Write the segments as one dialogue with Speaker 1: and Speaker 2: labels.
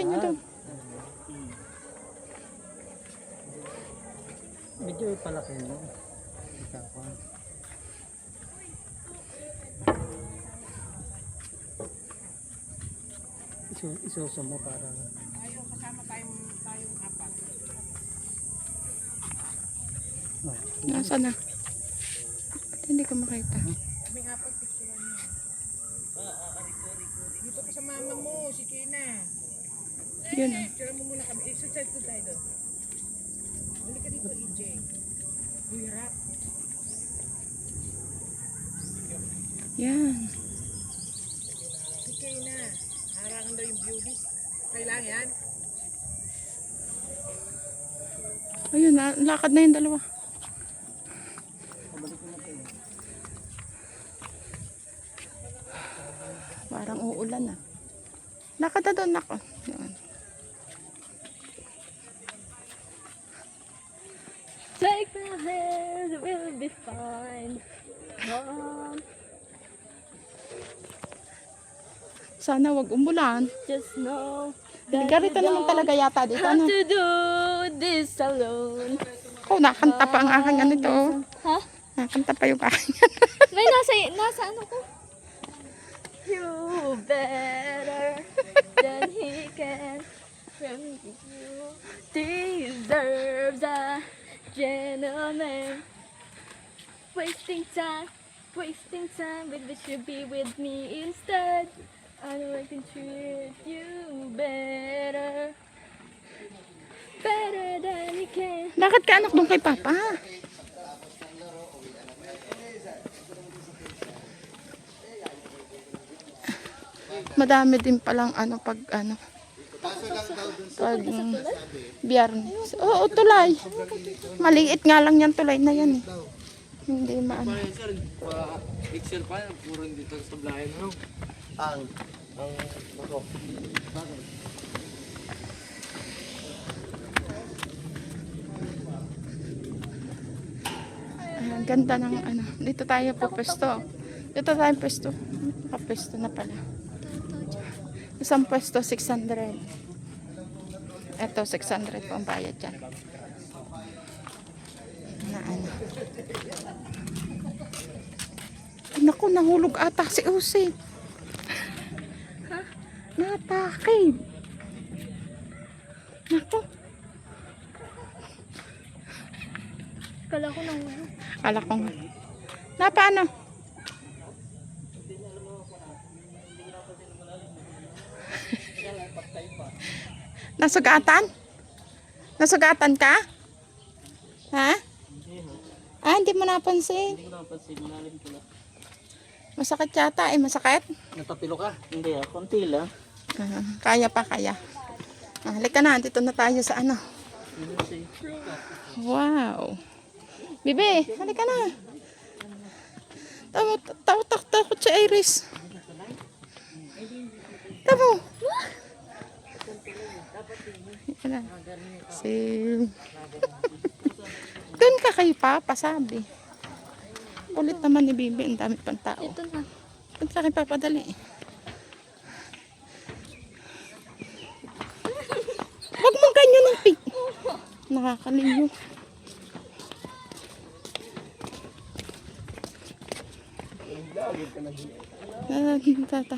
Speaker 1: niyo doon.
Speaker 2: Medyo palaki mo. Isuso mo para...
Speaker 3: Ayaw, kasama tayong apat.
Speaker 1: Nasaan na? Hindi ko makita.
Speaker 3: May apat picturean niyo. Dito ka sa mama mo, si Kina.
Speaker 1: Yun ah.
Speaker 3: Picture mo muna kami. Exercise ko tayo doon. Balik ka dito, EJ. Hirap.
Speaker 1: Yan.
Speaker 3: Si Kina. Harangan daw yung beauty. Kailangan yan.
Speaker 1: Ayun, lakad na yung dalawa. Parang uulan na. Lakad na doon ako. Doon.
Speaker 4: Take my hand, we'll be fine. Mom,
Speaker 1: Sana wag umulan.
Speaker 4: just know
Speaker 1: Ganito naman talaga yata dito.
Speaker 4: have
Speaker 1: Ano?
Speaker 4: to do this alone.
Speaker 1: Oh, nakanta pa ang aking ano to.
Speaker 4: Ha?
Speaker 1: Nakanta pa yung aking.
Speaker 4: May nasa ano ko? You better than he can. You deserves a gentleman. Wasting time, but you should be with me instead. I know I can treat you better than he can.
Speaker 1: Bakit ka anak doon kay Papa? Madami din palang ano pag Biyernes. Oo, tulay. Maliit nga lang yan tulay na yan eh. Hindi maano.
Speaker 2: Sir, picture pa, puro dito sa blayan, ano? Ang ako.
Speaker 1: Ang ganda ng ano. Dito tayo po pwesto. Dito tayo pwesto. Kapwesto na pala. Isang pwesto 600. Ito 600 po ang bayad dyan. Na ano. Ay, naku, nahulog ata si Usi. Natakid. Naku.
Speaker 4: Kala ko nang
Speaker 1: Kala ko nga. Paano? Nasugatan? Nasugatan ka? Ha? Ah, hindi mo napansin.
Speaker 2: Hindi ko napansin, malalim ko lang.
Speaker 1: Masakit yata eh, masakit?
Speaker 2: Natapilo ka? Hindi konti lang.
Speaker 1: Kaya pa, kaya. Halika na, dito na tayo sa ano. Wow. Bibi, halika na. Takot si Iris. Tamo. Si... Doon ka kay Papa, sabi. Kulit naman ni Bibi, ang dami pang tao.
Speaker 4: ito na.
Speaker 1: Doon ka kay Papa, dali. Huwag mong ganyan ng pig. Nakakaliyo. Tata.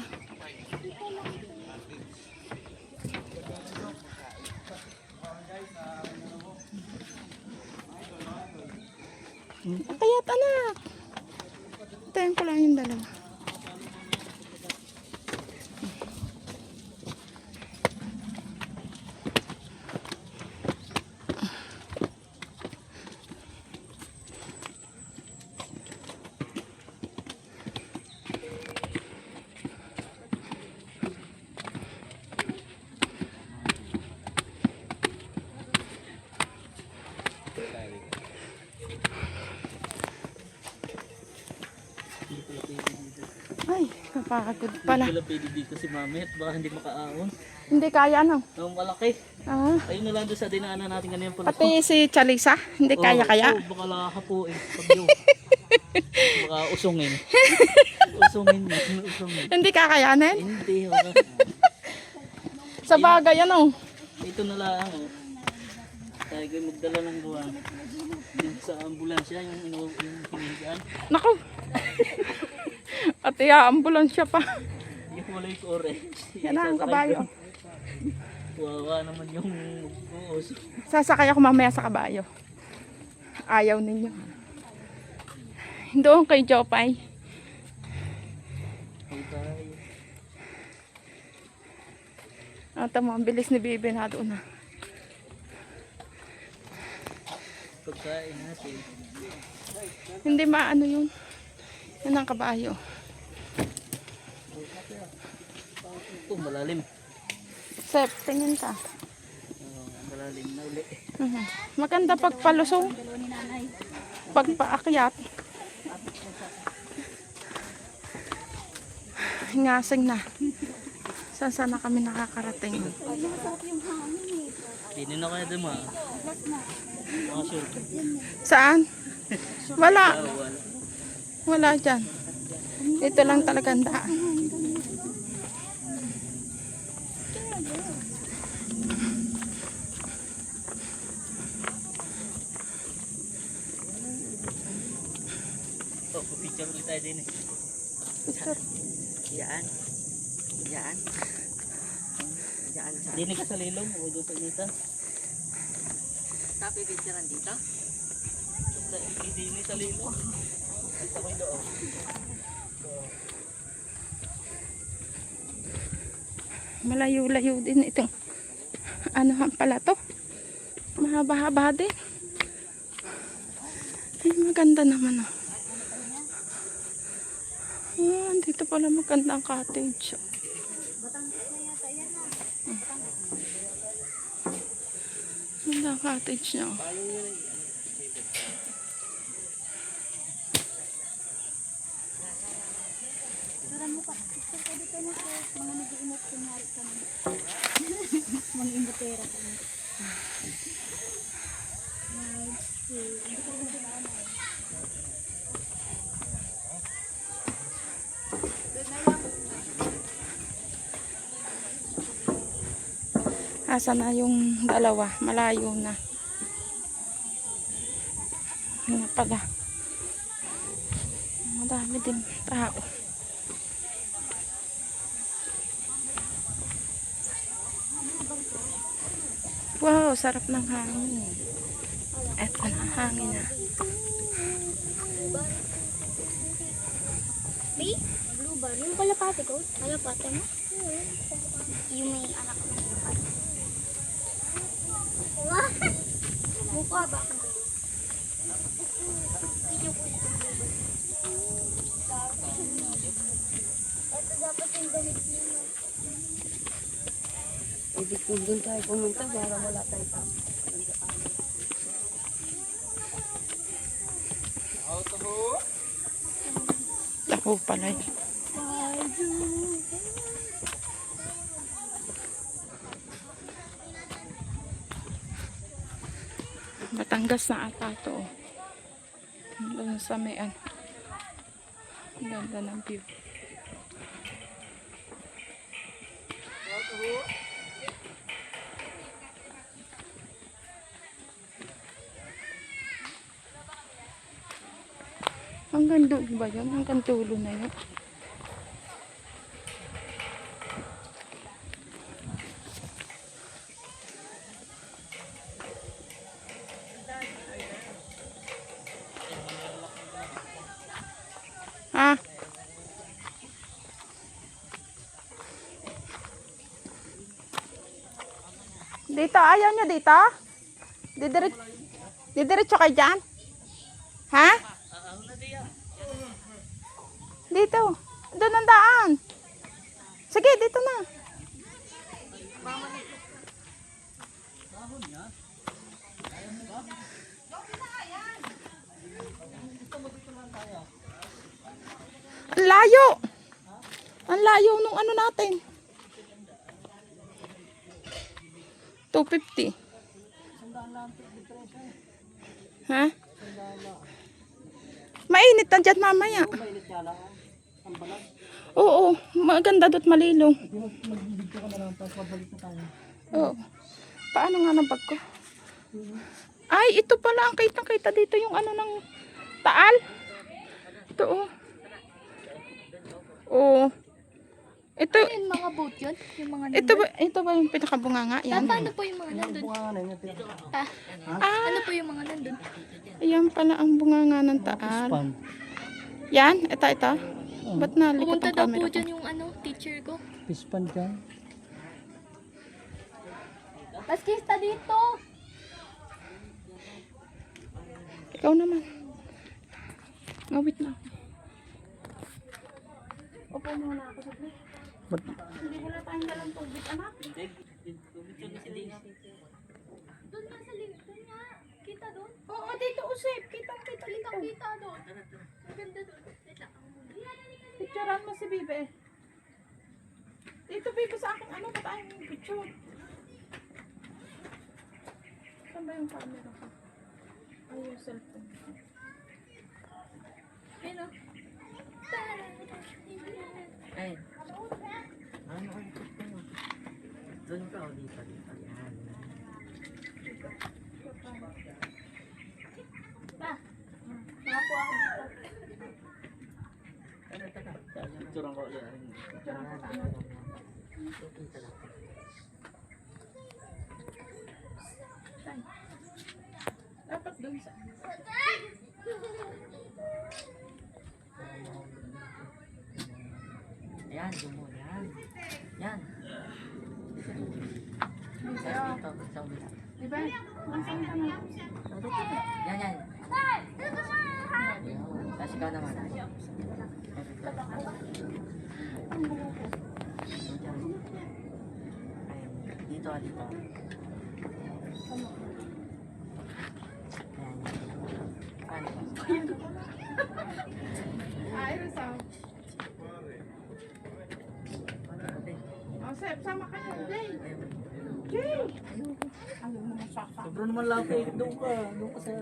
Speaker 1: Kaya anak. Tayo ko lang yung dalawa. Ay, kapagod pala.
Speaker 2: Hindi pala pwede dito si Mami at baka hindi makaahon.
Speaker 1: Hindi kaya ano.
Speaker 2: Ang malaki.
Speaker 1: Ah,
Speaker 2: Ayun na lang doon sa dinaanan natin kanina po.
Speaker 1: pati si Chalisa, hindi kaya kaya.
Speaker 2: Oo, baka lakahapuin. Pag yun. Baka usungin. Usungin.
Speaker 1: Hindi kakayanin.
Speaker 2: Hindi. Wala.
Speaker 1: Sa bagay, ano?
Speaker 2: Ito na lang ako. Tayo kayo magdala ng gawa. Yung sa ambulansya, yung hinigaan.
Speaker 1: Naku! At ambulansya pa.
Speaker 2: Yung kulay orange.
Speaker 1: Yan na ang kabayo.
Speaker 2: Wawa naman yung uus.
Speaker 1: Sasakay ako mamaya sa kabayo. Ayaw ninyo. Doon kay Jopay. Ito mo, ang bilis ni Bibi na doon na.
Speaker 2: Pagkain natin.
Speaker 1: Hindi maano yun. Yan ang kabayo.
Speaker 2: Ito malalim.
Speaker 1: Sep, tingin ka.
Speaker 2: Malalim na uli.
Speaker 1: Maganda pagpalusong. Pagpaakyat. Ngasing na. Saan sana kami nakakarating?
Speaker 2: Pinin na kaya din mga. Mga sure.
Speaker 1: Saan? Wala.
Speaker 2: Wala.
Speaker 1: Wala dyan. Ito lang talaga ang daan.
Speaker 2: Oh, picture ulit tayo din eh.
Speaker 1: Picture.
Speaker 2: Yan. Yan. Yan. Dinig ka sa lilong o doon sa inita. Tapi picturean dito? Hindi sa lilong. Dito ko yung loob.
Speaker 1: Malayo-layo din itong anuhan pala to. Mahaba-haba din. Ay, maganda naman oh. Dito pala magandang cottage. Magandang cottage niya. Asa na yung dalawa? Malayo na. Ano pala? Madami din tao. Wow, sarap ng hangin. Eto na, hangin na.
Speaker 4: May blue bar. Yung kalapate ko. Kalapate mo? Yung may anak ko. Mukha ba? Ito dapat yung damit niyo.
Speaker 3: Hindi po doon tayo pumunta para wala tayo pa.
Speaker 1: Ako pala yun. Batangas na ata to. Doon sa may ano. Ang ganda ng view. Hanggang doon ba yun? Hanggang tulo na yun? Ha? Dito, ayaw nyo dito? Didiretso kayo dyan? Ha? Dito. Doon ang daan. Sige, dito na. Ang layo. Ang layo nung ano natin. 250. Ha? Mainit na dyan mamaya. Oo, maganda do't malilong.
Speaker 2: Mag-video ka na lang, tapos pabalik na tayo.
Speaker 1: Oo. Paano nga ng bag ko? Ay, ito pala ang kitang-kita dito yung ano ng taal. Ito oh. Oo. Ito,
Speaker 4: Yung mga boat yun? Yung mga
Speaker 1: ito ba yung pinakabunganga? Yan.
Speaker 4: Paano po yung mga nandun?
Speaker 2: Bunga na yun.
Speaker 4: Ano po yung mga nandun?
Speaker 1: Ayan pala ang bunganga ng taal.
Speaker 2: Spam.
Speaker 1: Yan, ito. Ba't nalikot
Speaker 4: Pumunta
Speaker 1: ang
Speaker 4: daw
Speaker 1: camera
Speaker 4: po
Speaker 1: ko?
Speaker 4: dyan yung teacher ko.
Speaker 2: Pispan dyan.
Speaker 4: Mas kista dito!
Speaker 1: Ikaw naman. Ngawit na ako. Upo muna ako sa plate.
Speaker 2: Ba't?
Speaker 1: Hindi wala tayong dalang tubig, anak.
Speaker 4: Doon nga sa link. Doon nga. Kita doon.
Speaker 1: Oo, dito usip. Kitang-kita dito.
Speaker 4: Kita doon. Maganda doon. Wait lang.
Speaker 1: Picturean mo si Bibe. Dito, Bibe, sa akin. Ano ba tayong picture? Saan ba yung camera ko? Ay, yung cellphone.
Speaker 4: Ayun o.
Speaker 2: Ay. Ano ang ano? Doon ka o dito. Yan.
Speaker 4: Nakapo ako dito.
Speaker 2: Ano, taka. Turang ko ulit.
Speaker 1: Dapat dun sa...
Speaker 2: Yan, gumo. Yan. Yan. Dito, sa ulit.
Speaker 1: Diba? Nasaan ka na?
Speaker 2: Yan, yan. Tapos ikaw naman. Dito, dito. Yan.
Speaker 1: Iris out. Oh, Sep, sama ka na. Jay! Jay! Ayaw mo masaka.
Speaker 2: Sobrang naman lapit. Doon ka. Doon ka sa...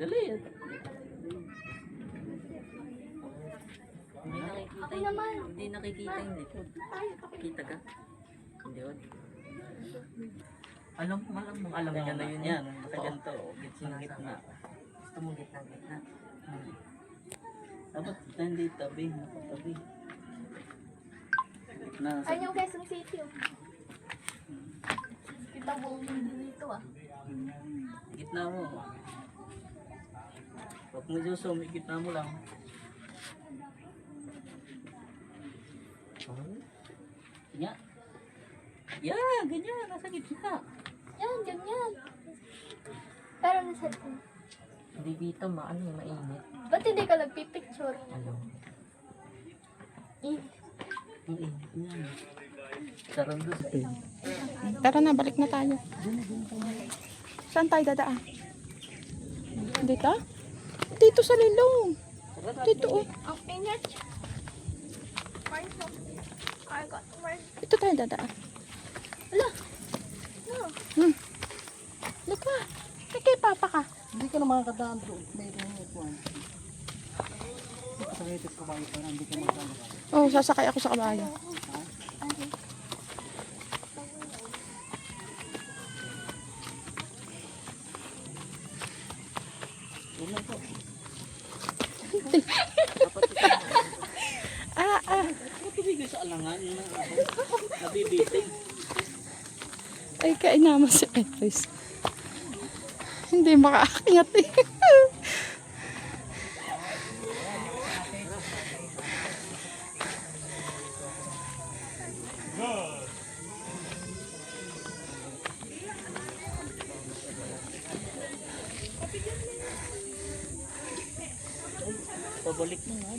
Speaker 2: Dali. Hindi nakikita.
Speaker 4: Ako naman.
Speaker 2: Hindi nakikita yung likod. Kita ka? Hindi yun. Alam niya na yun yan. Nakaganto. Gitna gitna. Gusto mo gitna gitna. Dapat kita hindi tabi. Nakatabi. Gitna.
Speaker 4: Ayun yung Quezon City oh. Kita buong mundo dito ah.
Speaker 2: Gitna mo. Huwag mo zoom. Gitna mo lang. Yan. Yan, ganyan. Nasa gitna.
Speaker 4: Yan, ganyan. Pero nasa...
Speaker 2: Hindi dito mainit.
Speaker 4: Ba't hindi ka nagpipicture?
Speaker 2: Ano?
Speaker 4: Eh,
Speaker 2: Mainit yan. Sarang gusto.
Speaker 1: Tara na, balik na tayo. Saan tayo dadaan? Dito? Dito sa lilong. Dito oh.
Speaker 4: ang ingat. Marso. I got Marso.
Speaker 1: Ito tayo dadaan.
Speaker 4: Ala! No.
Speaker 1: Lika. Kay papa ka.
Speaker 2: Hindi ka naman kadaan doon. Mayroon mo ito. Sa hitis ko ba ito na hindi ka magkano.
Speaker 1: Oh, sasakay ako sa kabayo.
Speaker 2: Una po. Matubigay sa alangan. Nabibiting.
Speaker 1: Ay, kain naman si Iris. Hindi makaakyat eh.
Speaker 2: Pabalik na nga.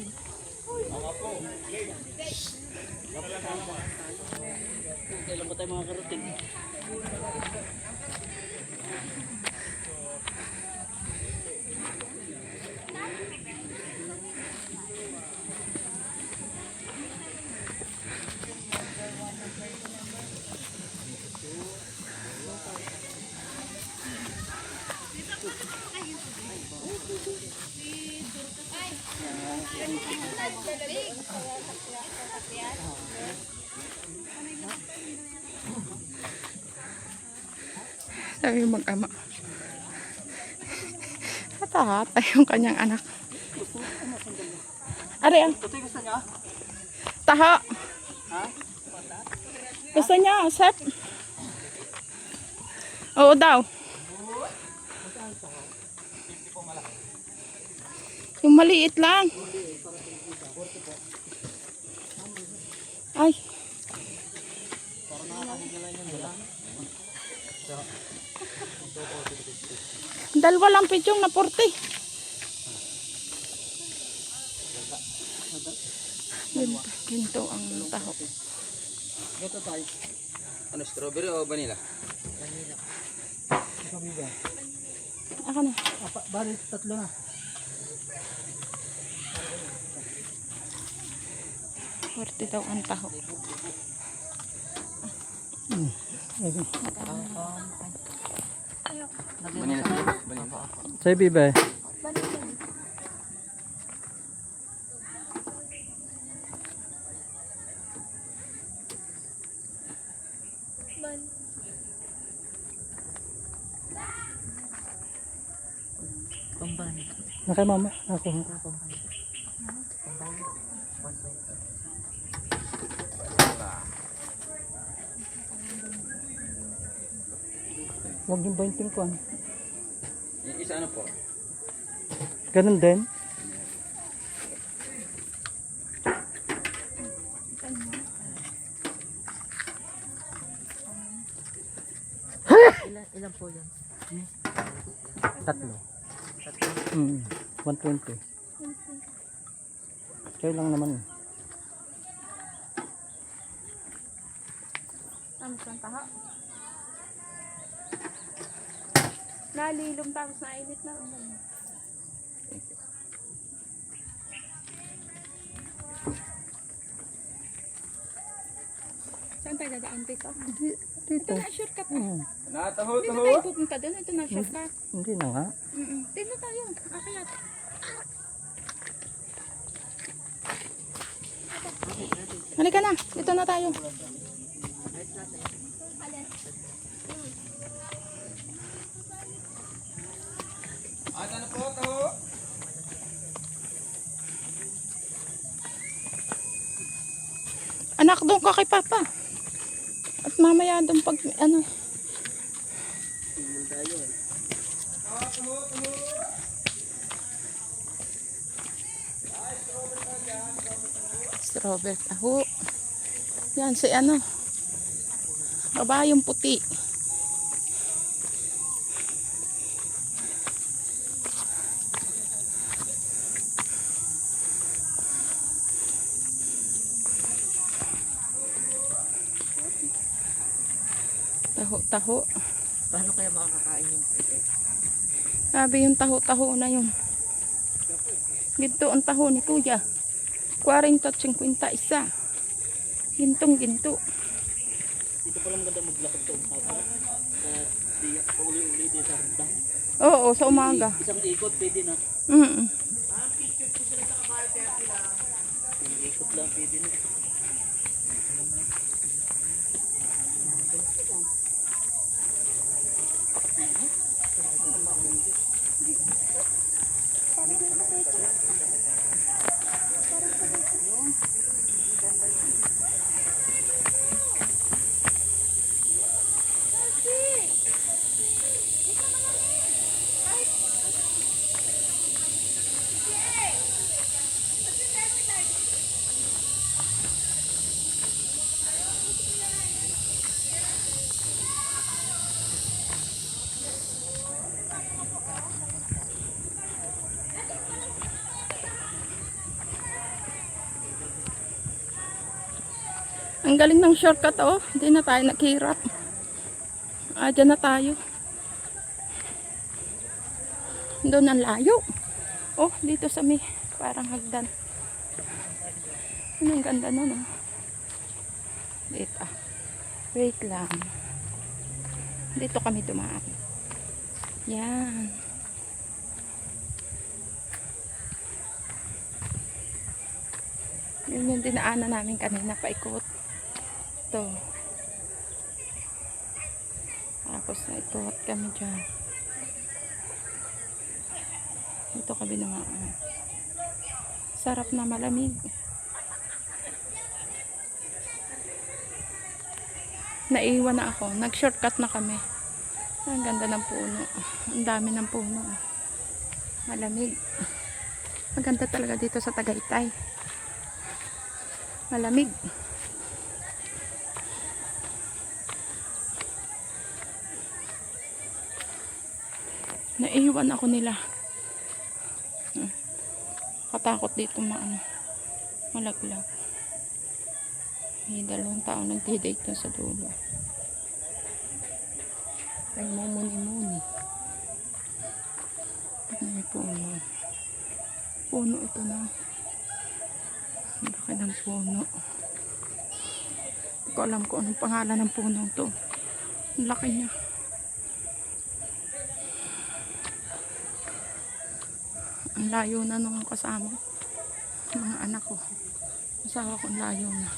Speaker 2: Kailan ba tayo mga karating?
Speaker 1: Sabi yung mag-ama. Hata-hata yung kanyang anak. Ari ah.
Speaker 2: Ito yung gusto niya?
Speaker 1: Taha.
Speaker 2: Ha?
Speaker 1: Gusto niya, Sep? Oo daw. Yung maliit lang. Ay. Dalawa lang pidyong na 40. Ginto ang taho.
Speaker 2: Ito tayo.
Speaker 5: Ano, strawberry o vanilla?
Speaker 1: Ako na.
Speaker 2: Bali, tatlo na.
Speaker 1: 40 daw ang taho.
Speaker 5: Vanilla. Vanilla.
Speaker 2: Sa'yo, Bibe. Nakay mama, ako. Huwag yung 20 ko.
Speaker 5: Yung isa ano po?
Speaker 2: Ganun din.
Speaker 3: Ilan po yan?
Speaker 2: Tatlo. 120. Kaya lang naman.
Speaker 1: Ano ang taho? Nalilom tapos nainit na. Saan tayo dadaan dito? Ito na, shortcut na.
Speaker 5: Nataho,
Speaker 1: Dito
Speaker 5: taho.
Speaker 1: tayo pupunta doon. Ito na, shortcut.
Speaker 2: Hindi na nga.
Speaker 1: Dito tayo. Akayat. Halika na. Dito na tayo.
Speaker 5: Ano po, taho?
Speaker 1: Anak, doon ka kay Papa. At mamaya doon pag ano. Strawberry taho. Yan si ano. Kabayong puti. Taho-taho.
Speaker 3: Paano kaya makakakain yung
Speaker 1: Sabi yung taho-taho na yun. Ginto ang taho ni Kuya. 40 at 50 isa. Gintong-ginto.
Speaker 2: Dito pala maganda maglakad sa umaga. Di pauli-uli di sa handa.
Speaker 1: Oo, sa umaga.
Speaker 2: Isang ikot pwede na.
Speaker 1: Mm.
Speaker 2: Isang ikot lang pwede na.
Speaker 1: Ang galing ng shortcut oh. Hindi na tayo naghirap. Diyan na tayo. Doon ang layo. Oh, dito sa may parang hagdan. Ang ganda nun oh. Dito. Wait lang. Dito kami dumaan. Yan. Yun yung dinaanan namin kanina, paikot. Ito. Tapos naikot kami dyan. Ito kami naman. Sarap na, malamig. Naiwan na ako. Nag-shortcut na kami. Ang ganda ng puno. Ang dami ng puno. Malamig. Maganda talaga dito sa Tagaytay. Malamig. Naiwan ako nila. Katakot dito malaglag. May 2 tao nagdi-date dun sa dulo. Nagmumuni-muni. Tignan niyo puno. Puno ito na. Ang laki ng puno. Hindi ko alam kung anong pangalan ng puno to. Ang laki niya. Ang layo na nung kasama. Mga anak ko. Asawa ko, ang layo na.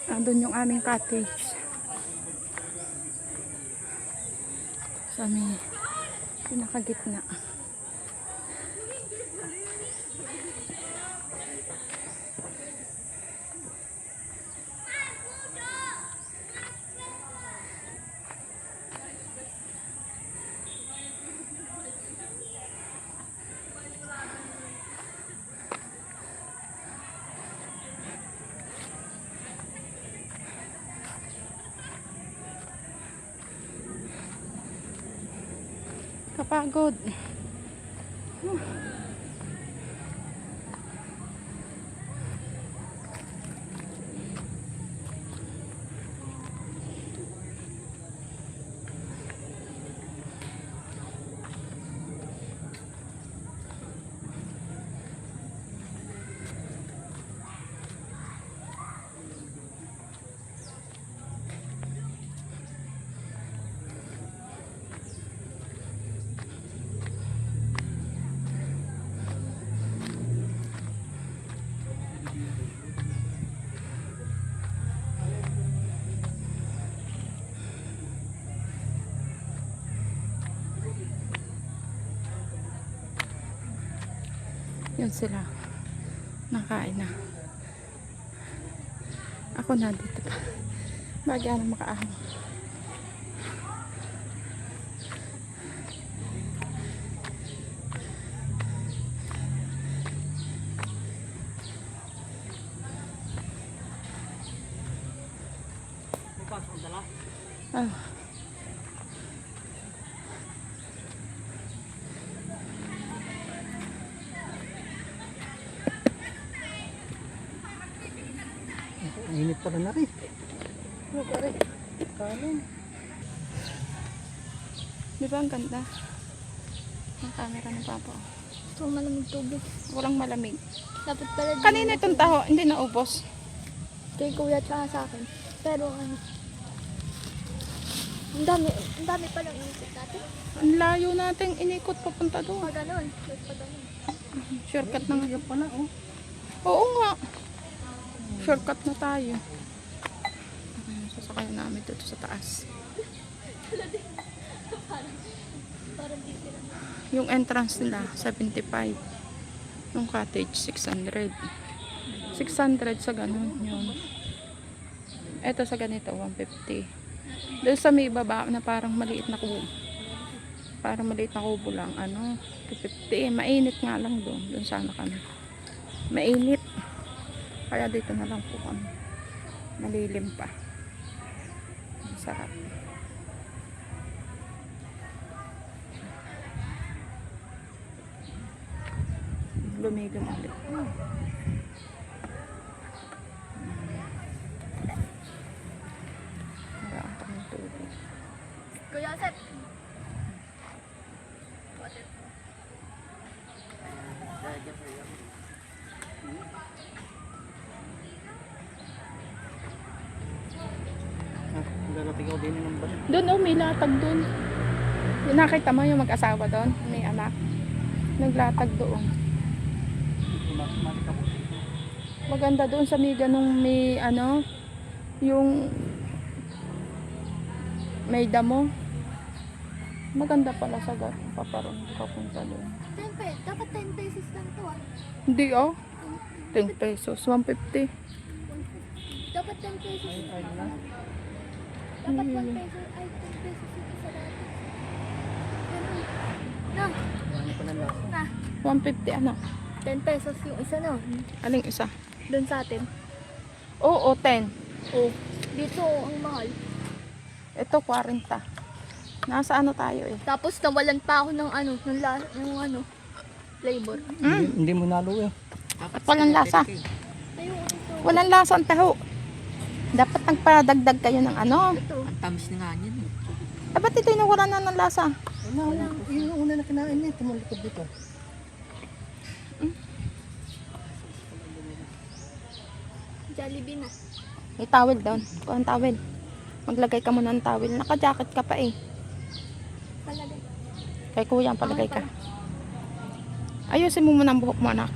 Speaker 1: Andun yung aming cottage. Sa may pinakagitna. Kapagod. Yun sila. Nakain na. Ako na dito pa. Bagay na makaano. Ah.
Speaker 2: Init pa na rin.
Speaker 1: Di ba ang ganda? Ang camera ng papa.
Speaker 4: Ito malamig tubig.
Speaker 1: Walang malamig.
Speaker 4: Dapat pala din.
Speaker 1: Kanina itong taho, hindi naubos.
Speaker 4: Kay kuya tsaka sa akin. Pero ano. Ang dami palang inisip natin.
Speaker 1: Ang layo nating inikot papunta doon.
Speaker 4: Pag ganun. Pag ganun.
Speaker 1: Shortcut na nga pala, oh. Oo nga. Shortcut na tayo. Sasakay namin dito sa taas.
Speaker 4: Parang dito lang.
Speaker 1: Yung entrance nila, 75. Yung cottage, 600. 600 sa ganun yun. Ito sa ganito, 150. Doon sa may baba na parang maliit na kubo. Parang maliit na kubo lang. 250. Mainit nga lang doon. Doon sana kami. Mainit. Kaya dito na lang po kami. Malilim pa. Masarap. Lumigam ulit.
Speaker 4: Kuya Sep.
Speaker 2: Gagating ako din ng bala.
Speaker 1: Doon oh, may latag doon. Yung nakita mo yung mag-asawa doon, may anak. Naglatag doon.
Speaker 2: Matik ako.
Speaker 1: Maganda doon sa may ganong may ano, yung may damo. Maganda pala sa paparoon papunta doon.
Speaker 4: 10 pesos. Dapat 10 pesos lang to ah.
Speaker 1: Hindi oh. 10 pesos, 150.
Speaker 4: Dapat 10 pesos.
Speaker 2: Ay na.
Speaker 4: Dapat 1 peso. Ay, 10 pesos yung isa dati. Ganun. Na.
Speaker 2: Ano pa na lasa?
Speaker 4: Na.
Speaker 1: 150 ano?
Speaker 4: 10 pesos yung isa no.
Speaker 1: Aling isa?
Speaker 4: Doon sa atin.
Speaker 1: Oo, 10.
Speaker 4: Oh. Dito ang mahal.
Speaker 1: Ito 40. Nasa ano tayo eh.
Speaker 4: Tapos nawalan pa ako ng ano, flavor.
Speaker 2: Hindi mo nalo eh.
Speaker 1: At walang lasa.
Speaker 4: Ayun, ito.
Speaker 1: Walang lasa ang taho. Dapat nagpadagdag kayo ng ano.
Speaker 4: Ito.
Speaker 3: Tamis na nga yan eh.
Speaker 1: Eh, ba't ito nawala na ng lasa?
Speaker 2: Wala. Yung una na kinain niya. Tumulikod dito.
Speaker 4: Jollibee na.
Speaker 1: May towel doon. Kuha ang towel. Maglagay ka muna ng towel. Naka-jacket ka pa eh.
Speaker 4: Palagay.
Speaker 1: Kay kuya, palagay ka. Ayusin mo muna ang buhok mo, anak.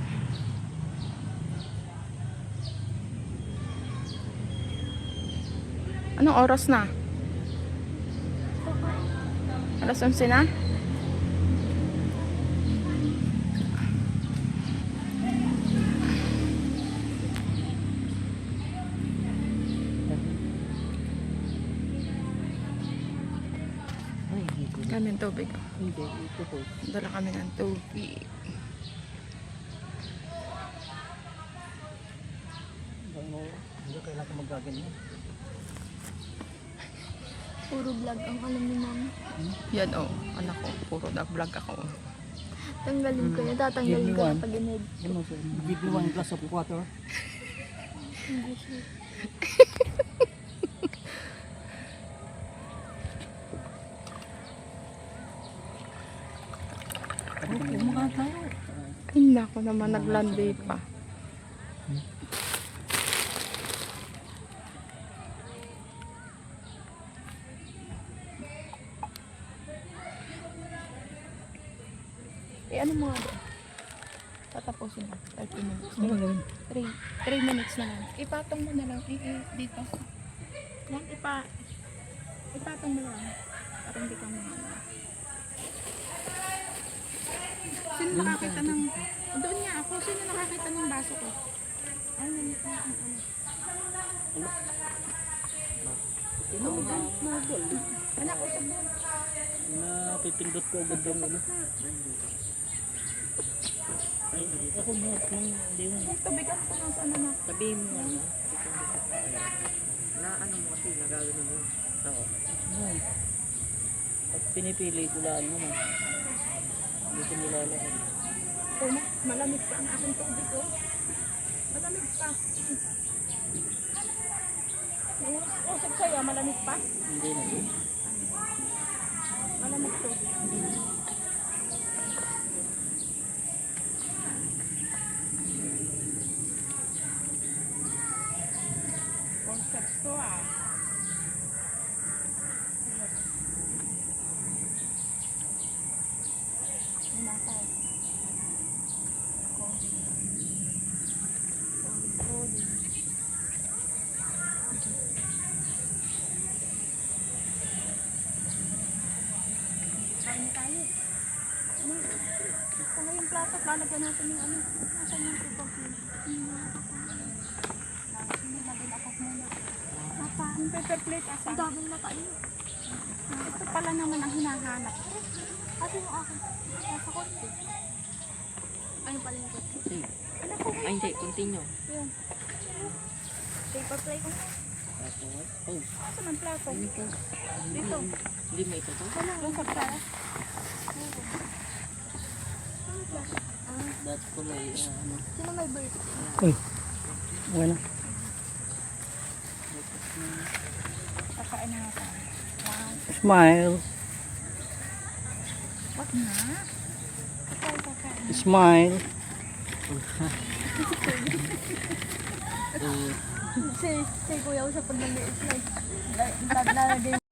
Speaker 1: Anong oras na? Alas 11 na?
Speaker 2: Ay, dito.
Speaker 1: Kami ng tubig.
Speaker 2: Hindi. Ito po.
Speaker 1: Dala kami ng tubig.
Speaker 2: Hindi kailangan magaganyan.
Speaker 4: Puro vlog ang alam ni mama.
Speaker 1: Yan oh, anak ko. Puro nag-vlog ako.
Speaker 4: Tanggalin ko yun. Tatanggalin ko na pag ined.
Speaker 2: Give me 1 glass of water.
Speaker 4: English.
Speaker 2: Kumakain tayo.
Speaker 1: Ay, nako naman, naglandi pa. Eh, ano mga doon? Tatapusin na. 30 minutes.
Speaker 2: Ano gagawin?
Speaker 1: 3 minutes na lang. Ipatong mo na lang. Dito. Yan, ipatong mo lang. Para hindi ka mahal. Sino nakakita ng... Doon nga ako. Sino nakakita ng baso ko? Ay, nanito. Anak, usap mo.
Speaker 2: Napipindot ko agad yung ulo. Ako mo, hindi mo.
Speaker 1: Tubigan ko na sa ano na.
Speaker 3: Sabihin mo ano. Na ano mo kasi nagagano mo. Oo.
Speaker 2: Ay. Pag pinipili, tulaan mo na. Hindi ko nilalakad.
Speaker 1: Oh, malamig pa ang aking tubig ko. Malamig pa. Yung usap sa'yo, malamig pa.
Speaker 2: Hindi na.
Speaker 1: Malamig tubig. Concepts to ah. Hinatay. Kain tayo. Ano? Ito na yung plato. Lalagyan natin yung ano. Nasaan yung tupag yun? Hindi na din ako muna. Napa, ang paper plate asa?
Speaker 4: Ang daming na tayo.
Speaker 1: Ito pala naman ang hinahanap.
Speaker 4: Kasi yung akin. Nasa kotse. Ano pala yung kotse?
Speaker 3: Sige.
Speaker 1: Anak ko,
Speaker 3: Ay hindi, continue.
Speaker 1: yun.
Speaker 4: Paper play ko.
Speaker 3: Oh,
Speaker 1: Saan ang plato?
Speaker 3: hindi ko.
Speaker 1: Dito.
Speaker 3: Hindi mo ito to?
Speaker 1: Wala. Doon sa plato.
Speaker 2: That kulay, ano.
Speaker 4: Sino may bird?
Speaker 2: Uy. Okay na.
Speaker 1: Kakain na nga tayo. Wow.
Speaker 2: Smile. Smile.
Speaker 4: Si Kuya usap pag nag-slide. Lalagay